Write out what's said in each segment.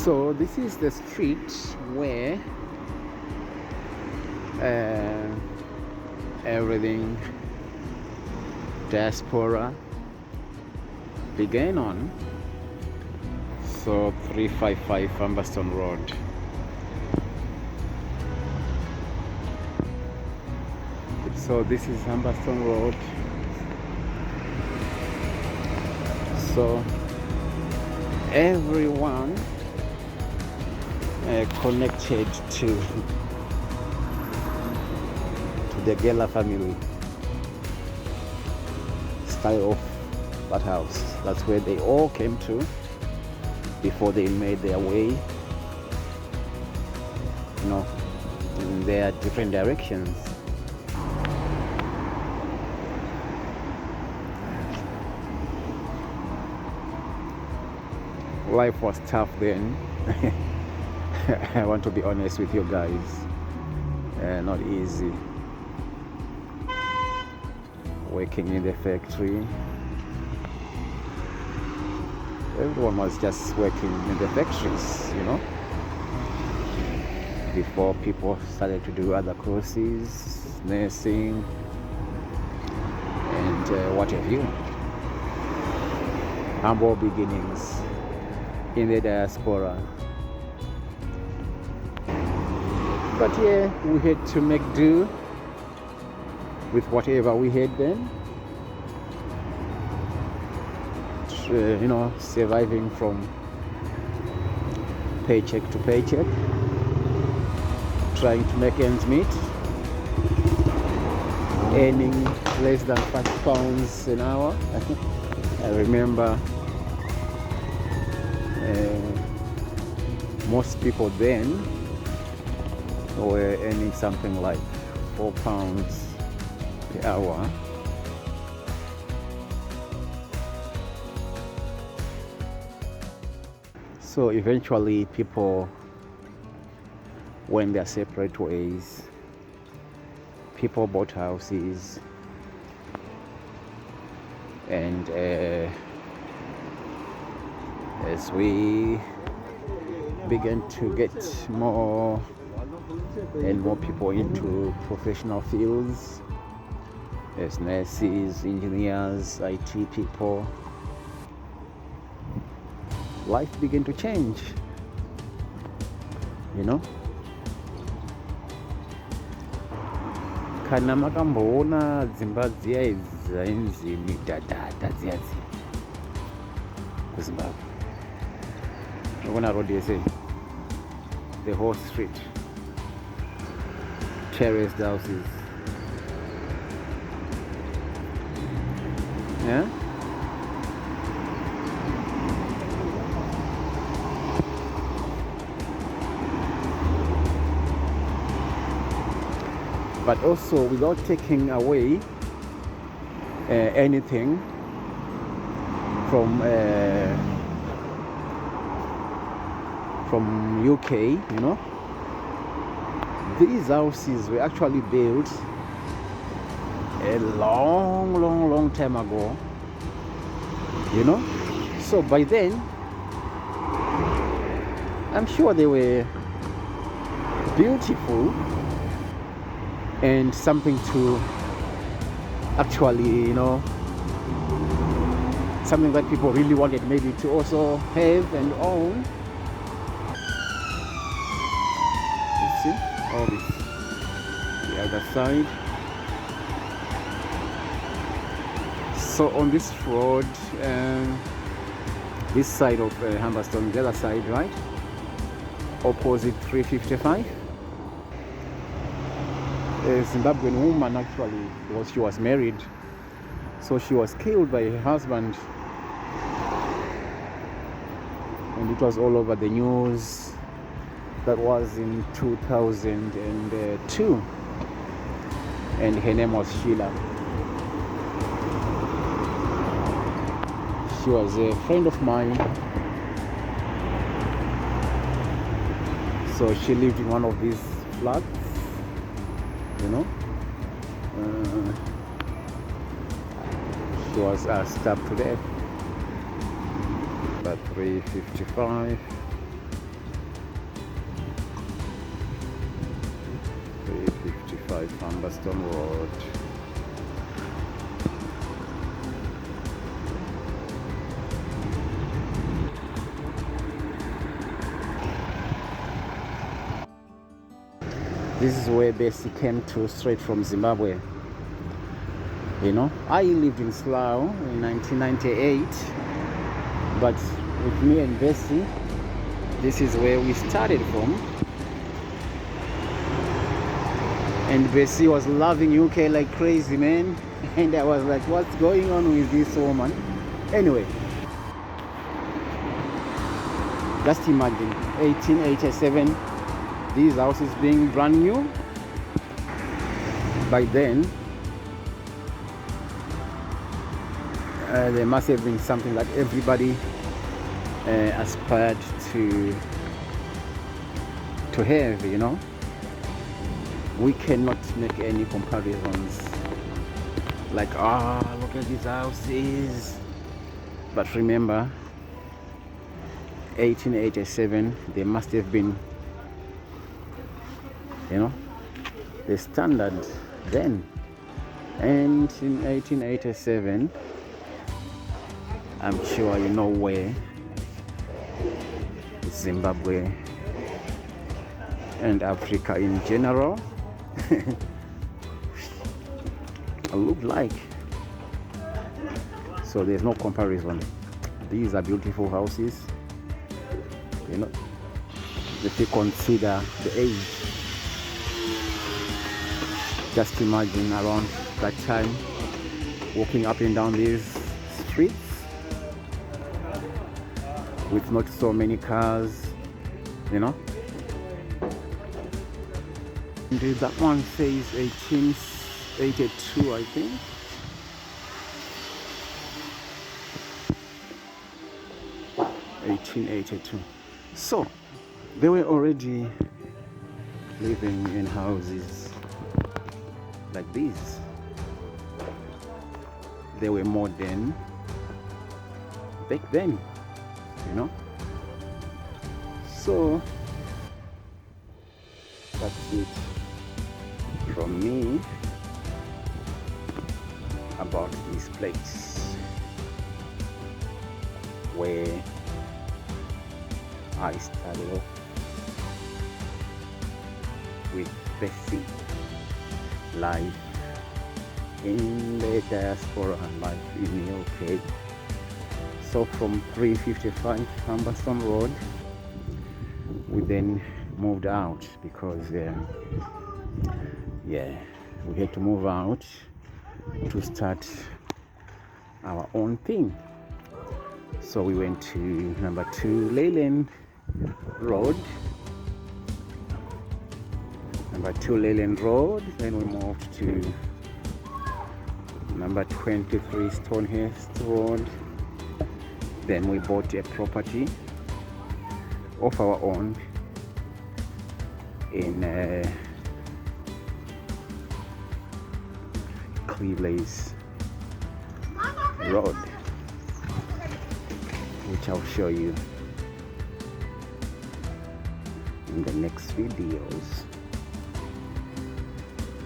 So this is the street where everything diaspora began on. So 355 Humberston Road. So this is Humberston Road. So everyone connected to the Geller family style of that house. That's where they all came to before they made their way, in their different directions. Life was tough then. I want to be honest with you guys. Not easy. Working in the factory. Everyone was just working in the factories, before people started to do other courses, nursing, and what have you. Humble beginnings in the diaspora. But yeah, we had to make do with whatever we had then. Surviving from paycheck to paycheck, trying to make ends meet, earning less than £5 an hour. I remember most people then were earning something like £4 per hour. So eventually people went their separate ways. People bought houses, and as we began to get more and more people into professional fields, as nurses, engineers, IT people, life began to change, kana makamboona dzimba dziya idzi dzainzi midhadhadha dziyadzi kuZimbabwe, nokuna road yese, the whole street, terraced houses, yeah. But also without taking away anything from UK, these houses were actually built a long time ago, so by then I'm sure they were beautiful and something to actually, something that people really wanted maybe to also have and own. You see all this, the other side. So on this road, this side of Humberston, the other side, right, opposite 355. A Zimbabwean woman actually, she was married, so she was killed by her husband, and it was all over the news. That was in 2002, and her name was Sheila. She was a friend of mine, so she lived in one of these flats, she was stabbed to death. But 355 355 Humberston Road. This is where Bessie came to straight from Zimbabwe. You know, I lived in Slough in 1998, but with me and Bessie, this is where we started from. And Bessie was loving UK like crazy, man. And I was like, what's going on with this woman? Anyway, just imagine 1887, these houses being brand new. By then, there must have been something that everybody aspired to have, you know. We cannot make any comparisons like, look at these houses. But remember, 1887, there must have been, you know, the standard then. And in 1887, I'm sure you know where Zimbabwe and Africa in general look like. So there's no comparison. These are beautiful houses, you know, if you consider the age. Just imagine around that time walking up and down these streets with not so many cars, you know. And that one says 1882, I think. (1882). So they were already living in houses like these. They were modern back then, you know. So that's it from me about this place where I started off with Bessie, life in the diaspora and life in the UK. So from 355 Humberston Road, we then moved out because we had to move out to start our own thing. So we went to number 2 Leyland Road, then we moved to number 23 Stonehurst Road. Then we bought a property of our own in Cleveley's Road, which I'll show you in the next videos,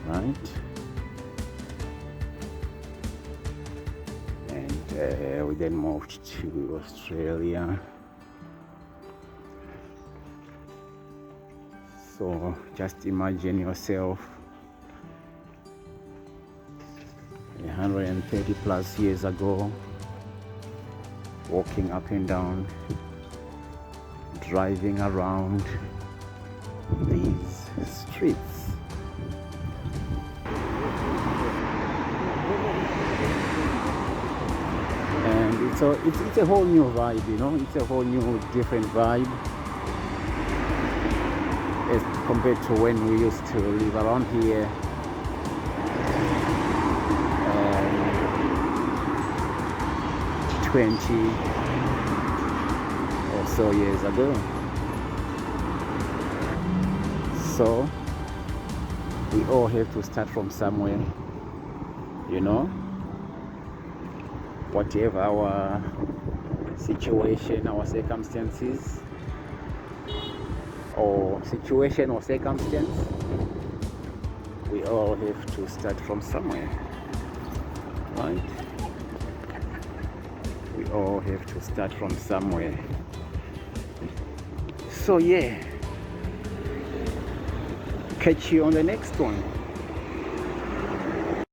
right? And we then moved to Australia. So just imagine yourself 130 plus years ago, walking up and down, driving around these streets. And it's a whole new vibe, you know. It's a whole new different vibe as compared to when we used to live around here 20 or so years ago. So we all have to start from somewhere, you know. Whatever our situation, our circumstances, or situation or circumstance, we all have to start from somewhere, right? We all have to start from somewhere. So yeah, catch you on the next one.